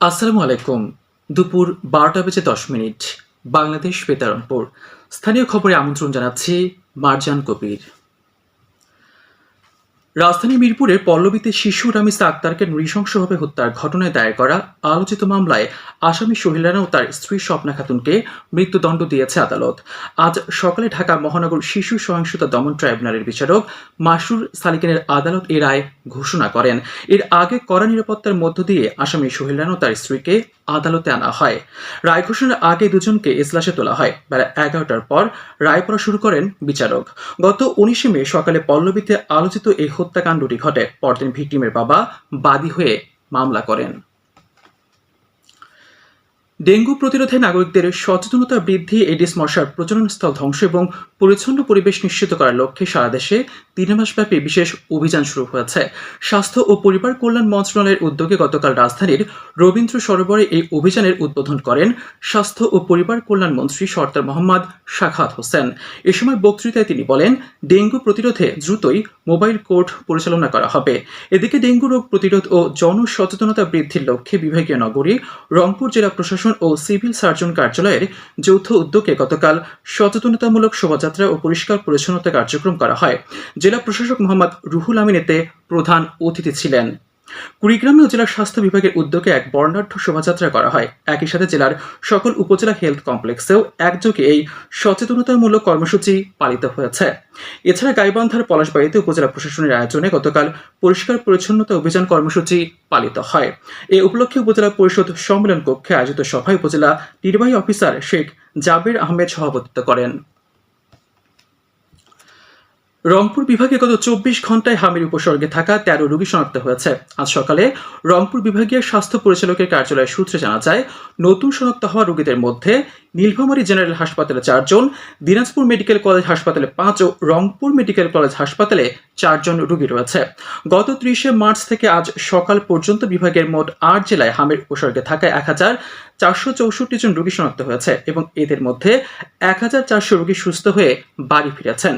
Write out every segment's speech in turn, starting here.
আসসালামু আলাইকুম। দুপুর ১২টা বেজে ১০ মিনিট। বাংলাদেশ বেতারপুর। স্থানীয় খবরে আমন্ত্রণ জানাচ্ছি মারজান কবির। রাজধানী মিরপুরের পল্লবীতে শিশু রামিসা আক্তারকে নৃশংসভাবে হত্যার ঘটনায় দায়ের করা আলোচিত মামলায় আসামি সোহেল রানা ও তার স্ত্রী স্বপ্না খাতুনকে মৃত্যুদণ্ড দিয়েছে আদালত। আজ সকালে ঢাকা মহানগর শিশু সহিংসতা দমন ট্রাইব্যুনালের বিচারক মাসরুর সালিকিনের আদালত এই রায় ঘোষণা করেন। এর আগে কড়া নিরাপত্তার মধ্য দিয়ে আসামি সোহেল রানা ও তার স্ত্রীকে আদালতে আনা হয়। রায় ঘোষণার আগে দুজনকে এজলাসে তোলা হয়। বেলা ১১টার পর রায় পড়া শুরু করেন বিচারক। গত ১৯ মে সকালে পল্লবীতে আলোচিত এই হত্যাকাণ্ডটি ঘটে। পরদিন ভিকটিমের বাবা বাদী হয়ে মামলা করেন। ডেঙ্গু প্রতিরোধে নাগরিকদের সচেতনতা বৃদ্ধি, এডিস মশার প্রজননস্থল ধ্বংস এবং পরিচ্ছন্ন পরিবেশ নিশ্চিত করার লক্ষ্যে সারা দেশে ৩ মাসব্যাপী বিশেষ অভিযান শুরু হয়েছে। স্বাস্থ্য ও পরিবার কল্যাণ মন্ত্রণালয়ের উদ্যোগে গতকাল রাজধানীর রবীন্দ্র সরোবরে এই অভিযানের উদ্বোধন করেন স্বাস্থ্য ও পরিবার কল্যাণ মন্ত্রী সরদার মোহাম্মদ সাখাওয়াত হোসেন। এ সময় বক্তৃতায় তিনি বলেন, ডেঙ্গু প্রতিরোধে দ্রুতই মোবাইল কোর্ট পরিচালনা করা হবে। এদিকে ডেঙ্গু রোগ প্রতিরোধ ও জনসচেতনতা বৃদ্ধির লক্ষ্যে বিভাগীয় নগরী রংপুর জেলা প্রশাসন ও সিভিল সার্জন কার্যালয়ের যৌথ উদ্যোগে গতকাল সচেতনতামূলক শোভাযাত্রা ও পরিষ্কার পরিচ্ছন্নতা কার্যক্রম করা হয়। জেলা প্রশাসক মোহাম্মদ রুহুল আমিন এতে প্রধান অতিথি ছিলেন। কুড়িগ্রামে জেলার স্বাস্থ্য বিভাগের উদ্যোগে এক বর্ণাঢ্য শোভাযাত্রা করা হয়। একই সাথে জেলার সকল উপজেলা হেলথ কমপ্লেক্সেও একযোগে এই সচেতনতামূলক কর্মসূচি পালিত হয়েছে। এছাড়া গাইবান্ধার পলাশবাড়িতে উপজেলা প্রশাসনের আয়োজনে গতকাল পরিষ্কার পরিচ্ছন্নতা অভিযান কর্মসূচি পালিত হয়। এ উপলক্ষে উপজেলা পরিষদ সম্মেলন কক্ষে আয়োজিত সভায় উপজেলা নির্বাহী অফিসার শেখ জাবের আহমেদ সভাপতিত্ব করেন। রংপুর বিভাগে গত ২৪ ঘন্টায় হামির উপসর্গে থাকা ১৩ রোগী শনাক্ত হয়েছে। আজ সকালে রংপুর বিভাগীয় স্বাস্থ্য পরিচালকের কার্যালয়ের সূত্রে জানা যায়, নতুন শনাক্ত হওয়া রোগীদের মধ্যে নীলফামারী জেনারেল হাসপাতালে ৪ জন, দিনাজপুর মেডিকেল কলেজ হাসপাতালে ৫ ও রংপুর মেডিকেল কলেজ হাসপাতালে ৪ জন রোগী রয়েছে। গত ৩০ মার্চ থেকে আজ সকাল পর্যন্ত বিভাগের মোট ৮ জেলায় হামির উপসর্গে থাকা ১,৪৬৪ জন রোগী শনাক্ত হয়েছে এবং এদের মধ্যে ১,৪০০ রোগী সুস্থ হয়ে বাড়ি ফিরেছেন।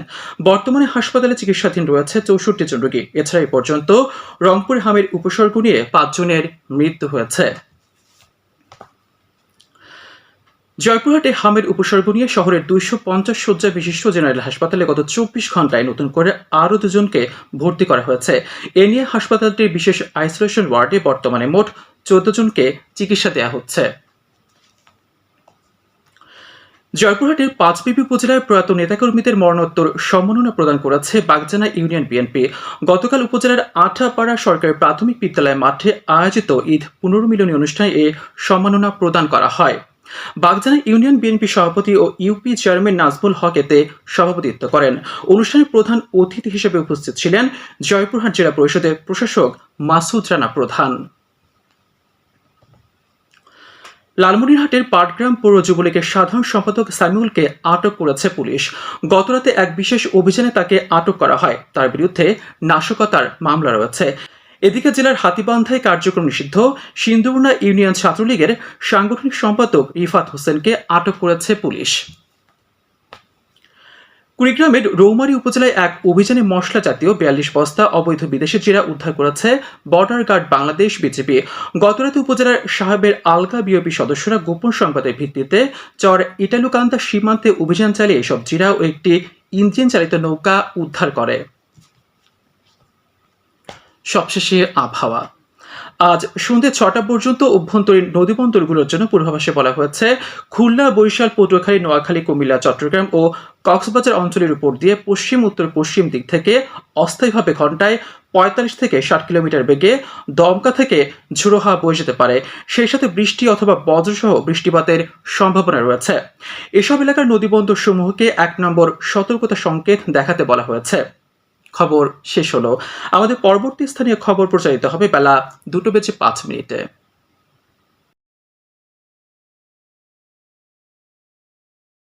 বর্তমানে হাসপাতালে চিকিৎসাধীন রয়েছে ৬৪ জন রোগী। এছাড়া এ পর্যন্ত রংপুর হামির উপসর্গ নিয়ে ৫ জনের মৃত্যু হয়েছে। জয়পুরহাটে হামের উপসর্গ নিয়ে শহরের ২৫০ শয্যা বিশিষ্ট জেনারেল হাসপাতালে গত ২৪ ঘন্টায় নতুন করে আরও ২ জনকে ভর্তি করা হয়েছে। এ নিয়ে হাসপাতালটির বিশেষ আইসোলেশন ওয়ার্ডে বর্তমানে মোট ১৪ জনকে চিকিৎসা দেওয়া হচ্ছে। জয়পুরহাটের পাঁচবিবি উপজেলার প্রয়াত নেতাকর্মীদের মরণোত্তর সম্মাননা প্রদান করেছে বাগজানা ইউনিয়ন বিএনপি। গতকাল উপজেলার আঠাপাড়া সরকারি প্রাথমিক বিদ্যালয় মাঠে আয়োজিত ঈদ পুনর্মিলনী অনুষ্ঠানে এ সম্মাননা প্রদান করা হয়। বাগজানা ইউনিয়ন বিএনপি সভাপতি ও ইউপি চেয়ারম্যান নাজমুল হক এতে সভাপতিত্ব করেন। অনুষ্ঠানে প্রধান অতিথি হিসেবে উপস্থিত ছিলেন জয়পুরহাট জেলা পরিষদের প্রশাসক মাসুদ রানা প্রধান। লালমনিরহাটের পাটগ্রাম পৌর যুবলীগের সাধারণ সম্পাদক সামিউলকে আটক করেছে পুলিশ। গতরাতে এক বিশেষ অভিযানে তাকে আটক করা হয়। তার বিরুদ্ধে নাশকতার মামলা রয়েছে। এদিকে জেলার হাতিবান্ধায় কার্যক্রম নিষিদ্ধ সিন্ধুবুনা ইউনিয়ন ছাত্রলীগের সাংগঠনিক সম্পাদক রিফাত হোসেনকে আটক করেছে পুলিশ। কুড়িগ্রামের রৌমারী উপজেলায় এক অভিযানে মশলা জাতীয় ৪২ বস্তা অবৈধ বিদেশি জিরা উদ্ধার করেছে বর্ডার গার্ড বাংলাদেশ বিজিবি। গতরাতে উপজেলার সাহেবের আলগা বিওপি সদস্যরা গোপন সংবাদের ভিত্তিতে চর ইটালুকান্দা সীমান্তে অভিযান চালিয়ে এসব জিরা ও একটি ইঞ্জিন চালিত নৌকা উদ্ধার করে। সবশেষে আবহাওয়া। আজ সন্ধ্যে ৬টা পর্যন্ত অভ্যন্তরীণ নদীবন্দরগুলোর জন্য পূর্বাভাসে বলা হয়েছে, খুলনা, বরিশাল, পটুয়াখালী, নোয়াখালী, কুমিল্লা, চট্টগ্রাম ও কক্সবাজার অঞ্চলের উপর দিয়ে পশ্চিম উত্তর পশ্চিম দিক থেকে অস্থায়ীভাবে ঘন্টায় ৪৫ থেকে ৬০ কিলোমিটার বেগে দমকা থেকে ঝোড়ো হাওয়া বয়ে যেতে পারে। সেই সাথে বৃষ্টি অথবা বজ্রসহ বৃষ্টিপাতের সম্ভাবনা রয়েছে। এসব এলাকার নদীবন্দর সমূহকে ১ নম্বর সতর্কতা সংকেত দেখাতে বলা হয়েছে। খবর শেষ হলো। আমাদের পরবর্তী স্থানীয় খবর প্রচারিত হবে বেলা ২টা বেজে ৫ মিনিটে।